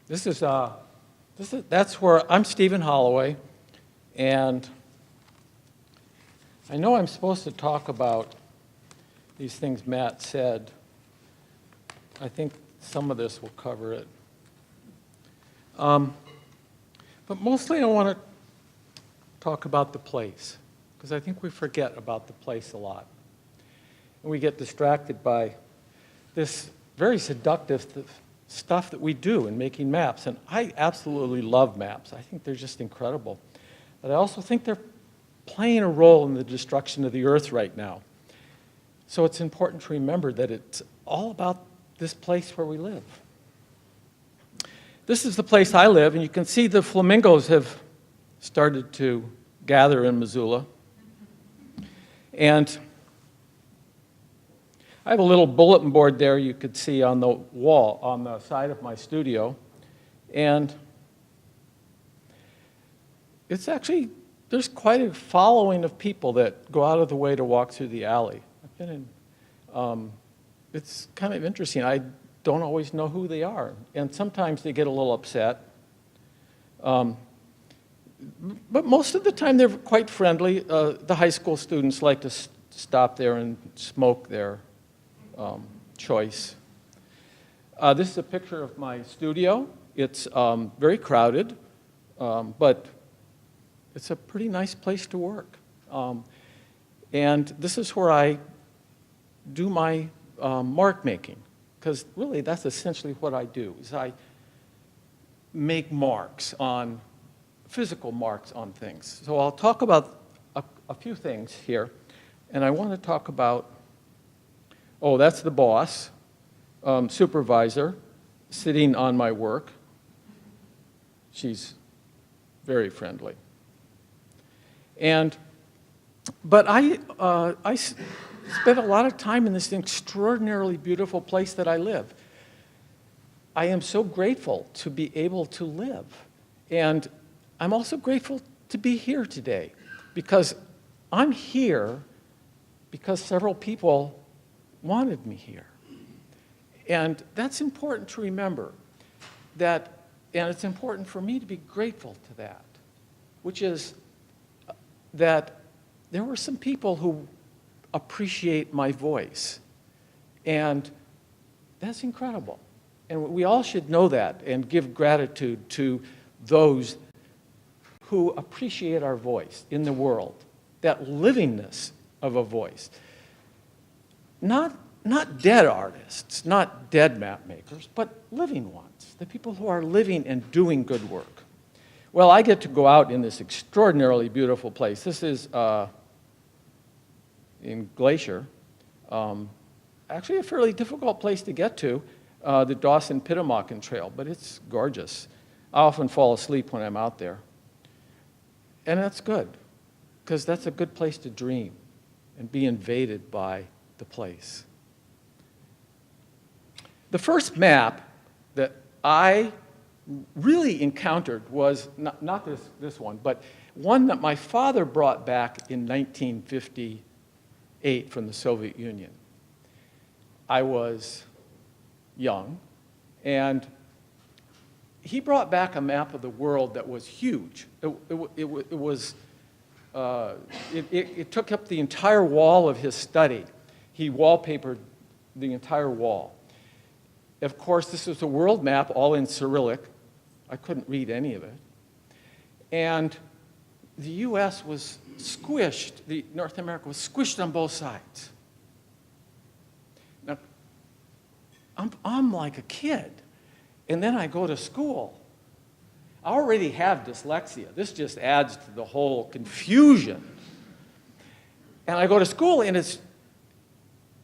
That's where I'm Stephen Holloway, and I know I'm supposed to talk about these things Matt said. I think some of this will cover it. But mostly I want to talk about the place, because I think we forget about the place a lot. And we get distracted by this very seductive stuff that we do in making maps. And I absolutely love maps. I think they're just incredible. But I also think they're playing a role in the destruction of the earth right now. So it's important to remember that it's all about this place where we live. This is the place I live, and you can see the flamingos have started to gather in Missoula. And I have a little bulletin board there you could see on the wall, on the side of my studio. And it's actually, there's quite a following of people that go out of the way to walk through the alley. I've been in, it's kind of interesting. I don't always know who they are. And sometimes they get a little upset. But most of the time they're quite friendly. The high school students like to stop there and smoke their choice. This is a picture of my studio. It's very crowded, but it's a pretty nice place to work. And this is where I do my mark making, because really that's essentially what I do, is I make marks on, physical marks on things. So I'll talk about a few things here, and I want to talk about, oh, that's the boss, supervisor, sitting on my work. She's very friendly. But I spent a lot of time in this extraordinarily beautiful place that I live. I am so grateful to be able to live. And I'm also grateful to be here today, because I'm here because several people wanted me here. And that's important to remember, that, and it's important for me to be grateful to that, which is that there were some people who appreciate my voice, and that's incredible. And we all should know that and give gratitude to those who appreciate our voice in the world, that livingness of a voice. Not dead artists, not dead map makers, but living ones, the people who are living and doing good work. Well, I get to go out in this extraordinarily beautiful place. This is in Glacier, actually a fairly difficult place to get to, the Dawson-Pittamakan Trail, but it's gorgeous. I often fall asleep when I'm out there. And that's good, because that's a good place to dream and be invaded by the place. The first map that I really encountered was not this one, but one that my father brought back in 1958 from the Soviet Union. I was young, and he brought back a map of the world that was huge. It took up the entire wall of his study. He wallpapered the entire wall. Of course, this was a world map, all in Cyrillic. I couldn't read any of it. And the U.S. was squished, North America was squished on both sides. Now, I'm like a kid, and then I go to school. I already have dyslexia. This just adds to the whole confusion. And I go to school, and it's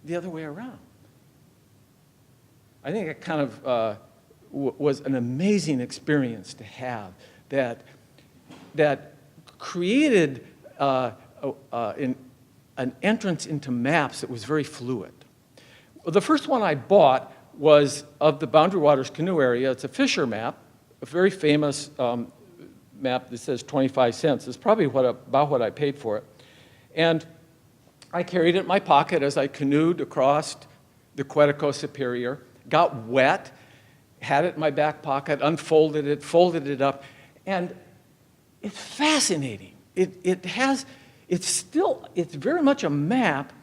the other way around. I think it kind of was an amazing experience to have that created an entrance into maps that was very fluid. The first one I bought was of the Boundary Waters Canoe Area. It's a Fisher map, a very famous map that says 25 cents. It's probably about what I paid for it. And I carried it in my pocket as I canoed across the Quetico Superior, got wet, had it in my back pocket, unfolded it, folded it up, and it's fascinating. It's very much a map.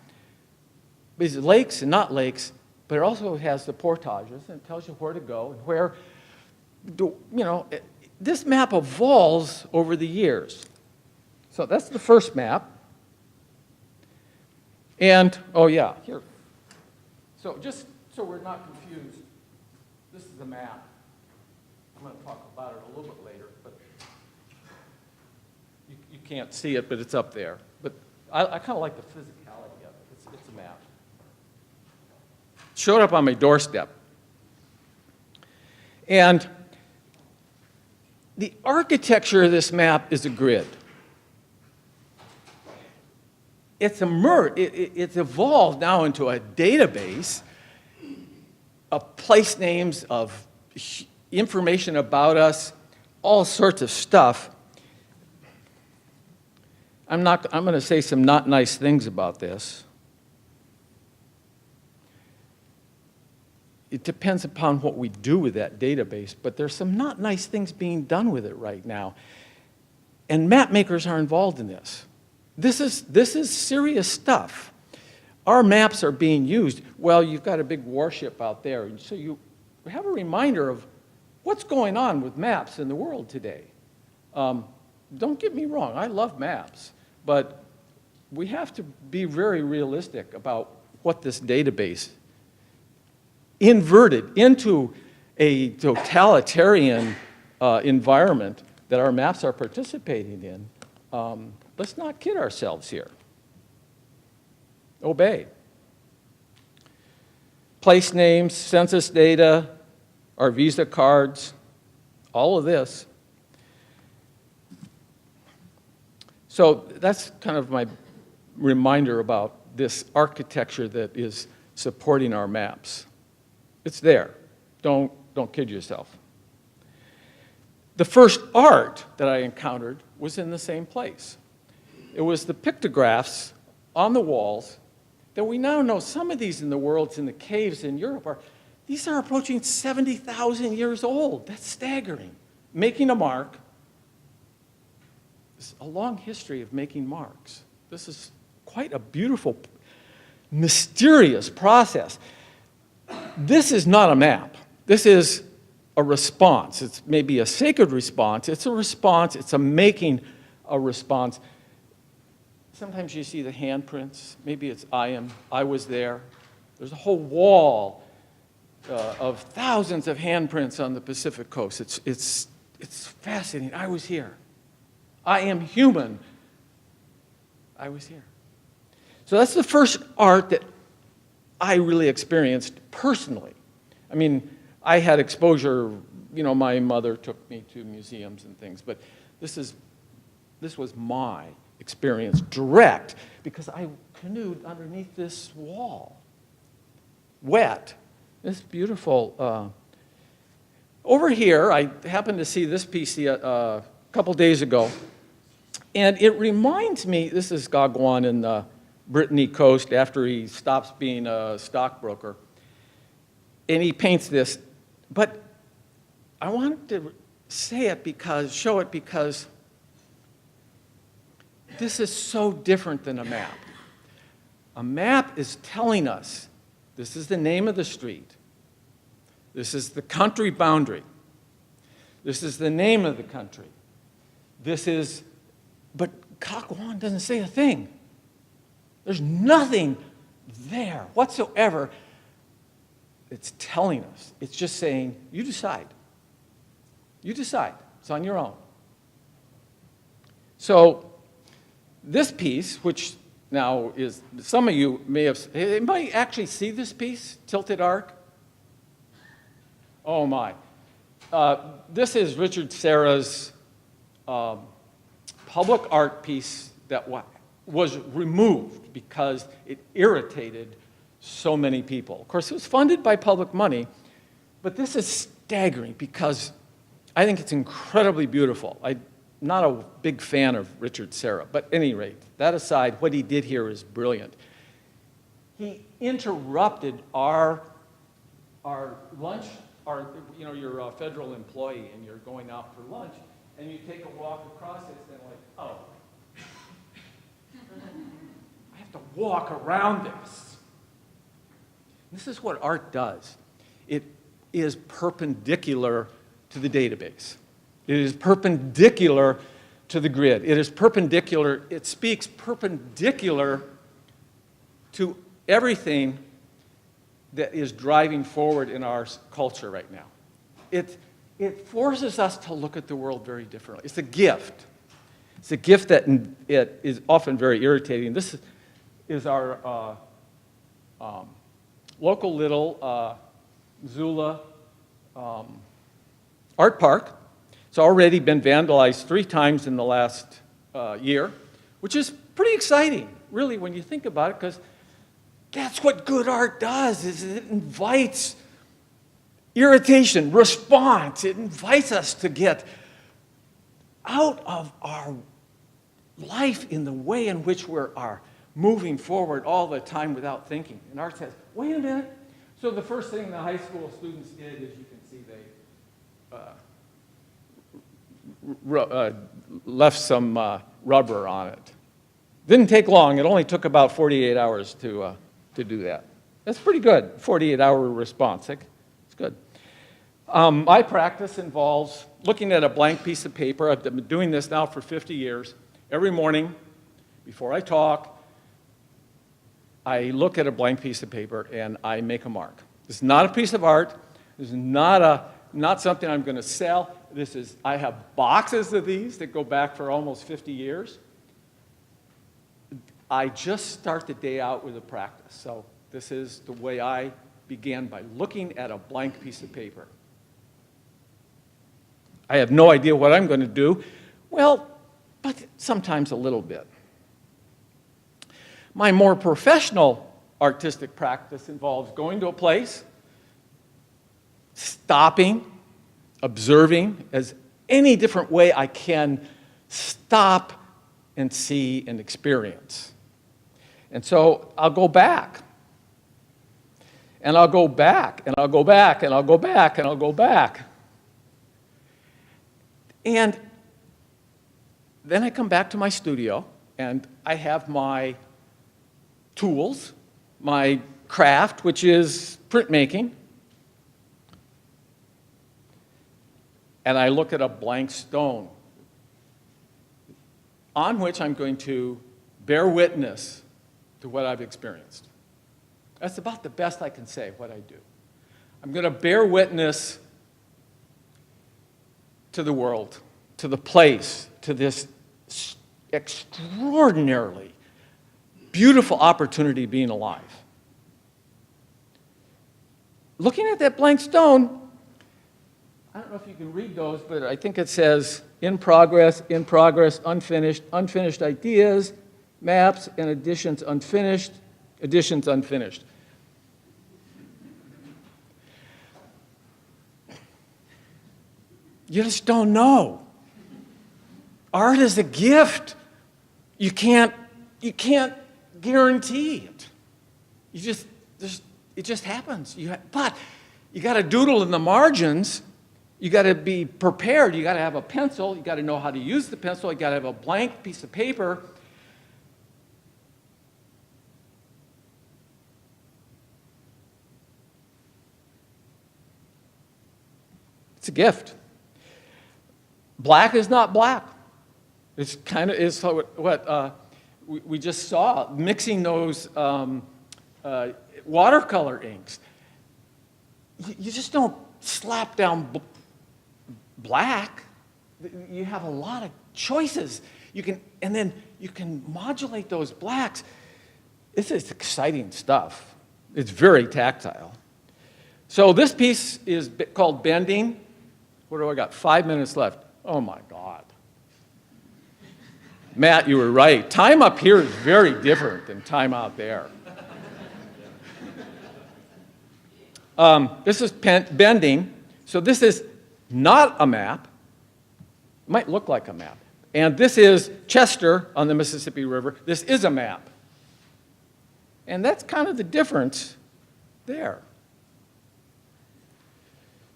It's lakes and not lakes, but it also has the portages, and it tells you where to go and where, this map evolves over the years. So that's the first map. And, oh yeah, here. So just so we're not confused, this is the map. I'm going to talk about it a little bit later, but you can't see it, but it's up there. But I kind of like the physicality of it. It's a map. Showed up on my doorstep. And the architecture of this map is a grid. It's evolved now into a database of place names, of information about us, all sorts of stuff. I'm going to say some not nice things about this. It depends upon what we do with that database, but there's some not nice things being done with it right now. And map makers are involved in this. This is serious stuff. Our maps are being used. Well, you've got a big warship out there, and so you have a reminder of what's going on with maps in the world today. Don't get me wrong, I love maps, but we have to be very realistic about what this database inverted into a totalitarian environment that our maps are participating in. Let's not kid ourselves here. Obey. Place names, census data, our Visa cards, all of this. So that's kind of my reminder about this architecture that is supporting our maps. It's there. Don't kid yourself. The first art that I encountered was in the same place. It was the pictographs on the walls that we now know some of these in the world, in the caves in Europe, these are approaching 70,000 years old. That's staggering. Making a mark. There's a long history of making marks. This is quite a beautiful, mysterious process. This is not a map. This is a response. It's maybe a sacred response. It's a response. It's a making a response. Sometimes you see the handprints. Maybe it's I was there. There's a whole wall of thousands of handprints on the Pacific coast. It's fascinating. I was here. I am human. I was here. So that's the first art that I really experienced personally. I mean, I had exposure, my mother took me to museums and things, but this was my experience direct, because I canoed underneath this wall, wet. It's beautiful. Over here, I happened to see this piece a couple days ago, and it reminds me, this is Gagwan in the Brittany coast after he stops being a stockbroker, and he paints this, but I wanted to show it because this is so different than a map. A map is telling us this is the name of the street. This is the country boundary. This is the name of the country. But Gagwan doesn't say a thing. There's nothing there whatsoever. It's telling us. It's just saying, you decide. You decide. It's on your own. So this piece, which now is, some of you may have, anybody actually see this piece, Tilted Arc? Oh my. This is Richard Serra's public art piece that was removed because it irritated so many people. Of course, it was funded by public money, but this is staggering because I think it's incredibly beautiful. I'm not a big fan of Richard Serra, but at any rate, that aside, what he did here is brilliant. He interrupted our are, you know, you're a federal employee and you're going out for lunch, and you take a walk across it, and like, oh, I have to walk around this. This is what art does. It is perpendicular to the database. It is perpendicular to the grid. It is perpendicular, it speaks perpendicular to everything that is driving forward in our culture right now. It forces us to look at the world very differently. It's a gift. It's a gift that it is often very irritating. This is our local little Zula art park. It's already been vandalized 3 times in the last year, which is pretty exciting, really, when you think about it, because that's what good art does, is it invites irritation, response. It invites us to get out of our life in the way in which we are moving forward all the time without thinking. And art says, wait a minute. So the first thing the high school students did, as you can see, they left some rubber on it. Didn't take long. It only took about 48 hours to do that. That's pretty good, 48-hour response. It's good. My practice involves looking at a blank piece of paper. I've been doing this now for 50 years. Every morning, before I talk, I look at a blank piece of paper and I make a mark. This is not a piece of art. This is not something I'm going to sell. I have boxes of these that go back for almost 50 years. I just start the day out with a practice. So this is the way I began, by looking at a blank piece of paper. I have no idea what I'm going to do. Well, but sometimes a little bit. My more professional artistic practice involves going to a place, stopping, observing as any different way I can stop and see and experience. And so I'll go back. And I'll go back, and I'll go back, and I'll go back, and I'll go back. And then I come back to my studio, and I have my tools, my craft, which is printmaking. And I look at a blank stone on which I'm going to bear witness to what I've experienced. That's about the best I can say what I do. I'm going to bear witness to the world, to the place, to this extraordinarily beautiful opportunity of being alive. Looking at that blank stone, I don't know if you can read those, but I think it says in progress, unfinished, unfinished ideas, maps, and additions unfinished, additions unfinished. You just don't know. Art is a gift. You can't guarantee it. It just happens. But you got to doodle in the margins. You got to be prepared. You got to have a pencil. You got to know how to use the pencil. You got to have a blank piece of paper. It's a gift. Black is not black. It's kind of is what we just saw, mixing those watercolor inks. You just don't slap down black. You have a lot of choices. And then you can modulate those blacks. This is exciting stuff. It's very tactile. So this piece is called Bending. What do I got? 5 minutes left. Oh my God. Matt, you were right. Time up here is very different than time out there. This is Bending. So this is not a map. It might look like a map. And this is Chester on the Mississippi River. This is a map. And that's kind of the difference there.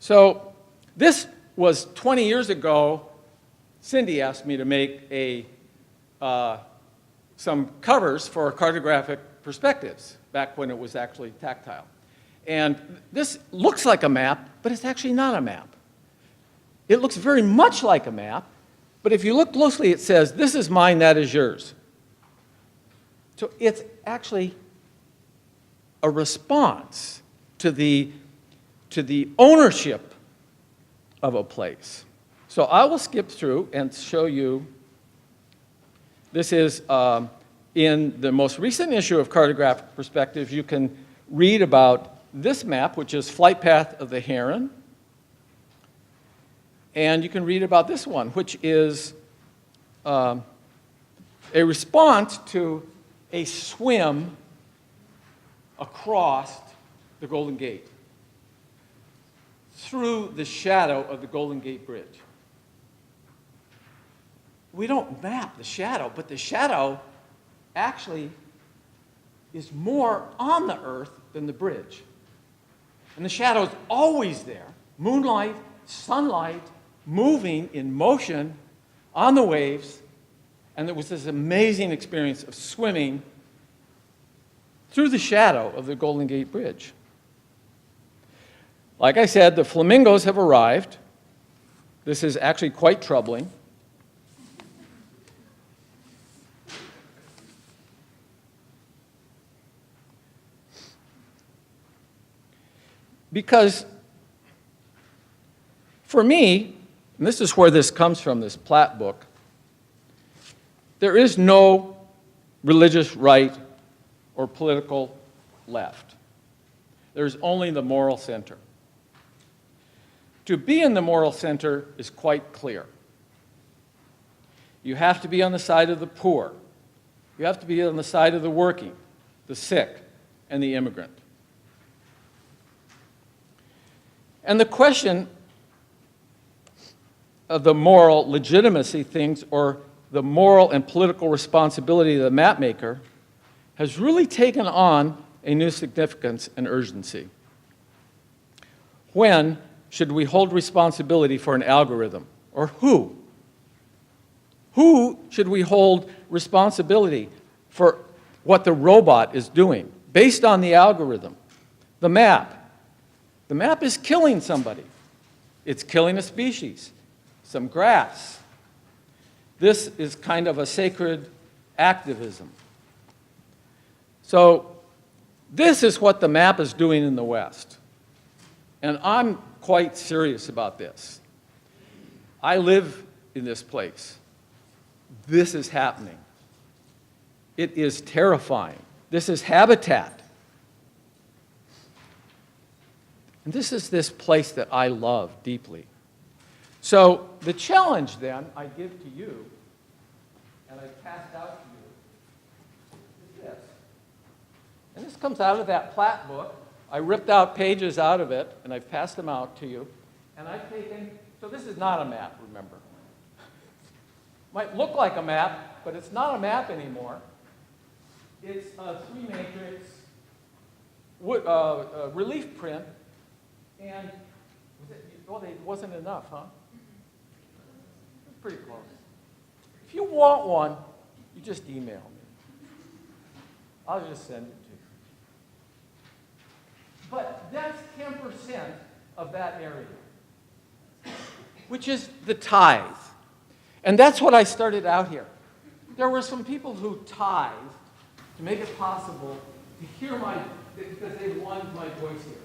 So this was 20 years ago. Cindy asked me to make some covers for cartographic perspectives back when it was actually tactile. And this looks like a map, but it's actually not a map. It looks very much like a map, but if you look closely, it says, this is mine, that is yours. So it's actually a response to the ownership of a place. So I will skip through and show you. This is in the most recent issue of Cartographic Perspectives. You can read about this map, which is Flight Path of the Heron. And you can read about this one, which is a response to a swim across the Golden Gate through the shadow of the Golden Gate Bridge. We don't map the shadow, but the shadow actually is more on the earth than the bridge. And the shadow is always there. Moonlight, sunlight, moving in motion on the waves. And there was this amazing experience of swimming through the shadow of the Golden Gate Bridge. Like I said, the flamingos have arrived. This is actually quite troubling. Because for me, and this is where this comes from, this Platt book, there is no religious right or political left. There's only the moral center. To be in the moral center is quite clear. You have to be on the side of the poor. You have to be on the side of the working, the sick, and the immigrant. And the question of the moral legitimacy things, or the moral and political responsibility of the map maker, has really taken on a new significance and urgency. When should we hold responsibility for an algorithm? Or who? Who should we hold responsibility for what the robot is doing based on the algorithm? The map. The map is killing somebody. It's killing a species, some grass. This is kind of a sacred activism. So this is what the map is doing in the West. And I'm quite serious about this. I live in this place. This is happening. It is terrifying. This is habitat. And this is this place that I love deeply. So the challenge then I give to you, and I cast out to you, is this. And this comes out of that Platt book. I ripped out pages out of it, and I've passed them out to you. And I've taken, so this is not a map, remember. Might look like a map, but it's not a map anymore. It's a 3-matrix relief print. And it wasn't enough, huh? It's pretty close. If you want one, you just email me. I'll just send it to you. But that's 10% of that area, which is the tithe. And that's what I started out here. There were some people who tithed to make it possible to hear because they wanted my voice here.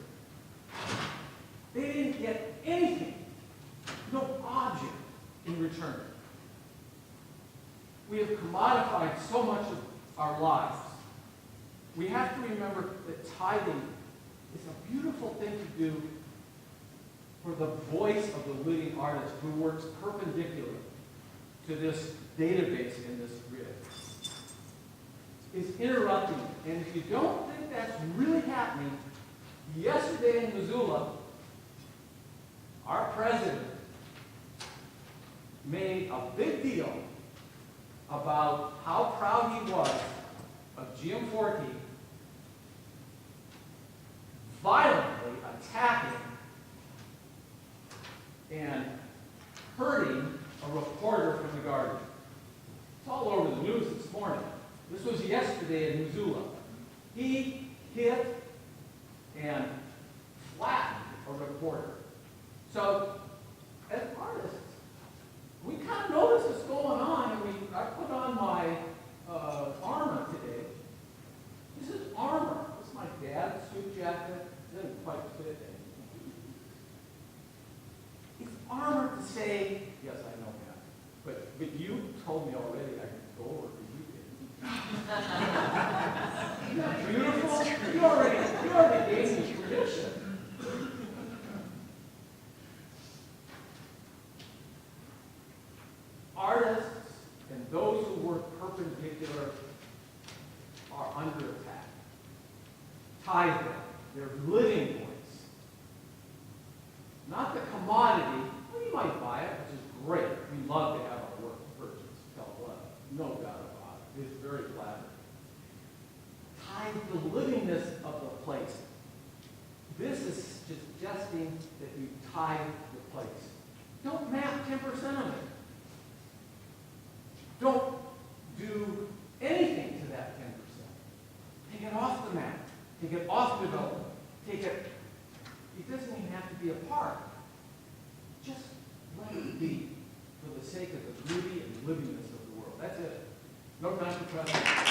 They didn't get anything, no object in return. We have commodified so much of our lives. We have to remember that tithing is a beautiful thing to do for the voice of the living artist who works perpendicular to this database in this grid. It's interrupting. And if you don't think that's really happening, yesterday in Missoula, our president made a big deal about how proud he was of Jim Forkey violently attacking and hurting a reporter from the Guardian. It's all over the news this morning. This was yesterday in Missoula. He hit and flattened a reporter. So, as artists, we kind of know this is going on, and I put on my armor today. This is armor. This is my dad's suit jacket. It doesn't quite fit anymore. It's armor to say, yes, I know that, but you told me already I could go over to you. Isn't that beautiful? You already gave me tradition. Artists and those who work perpendicular are under attack. Tithe them, their living points. Not the commodity. Well, you might buy it, which is great. We love to have our work purchased. Tell what? No doubt about it. It's very flattering. Tithe the livingness of the place. This is suggesting that you tithe the place. Don't map 10% of it. Don't do anything to that 10%. Take it off the map. Take it off development. Take it. It doesn't even have to be a park. Just let it be for the sake of the beauty and livingness of the world. That's it. No time for questions.